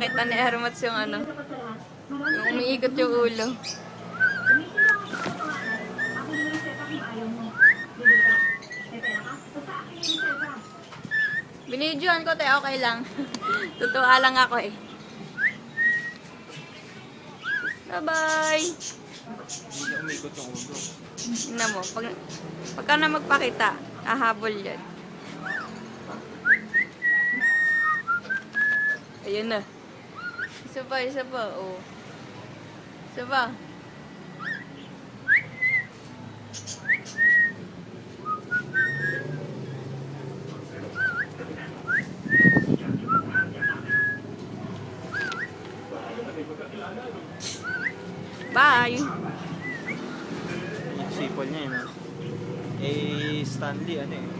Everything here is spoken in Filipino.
makita ni Hermats yung ano, yung umiikot yung ulo. Binidyoan ko tayo, okay lang. Tutuwa lang ako eh. Bye-bye! Hindi umikot yung ulo. Tingnan mo, pagka na magpakita, ahabol yan. Ayun na. Isa pa, oh. Isa pa. Bye! Yung sipol niya yun, ha? Eh, Stanley, ano eh.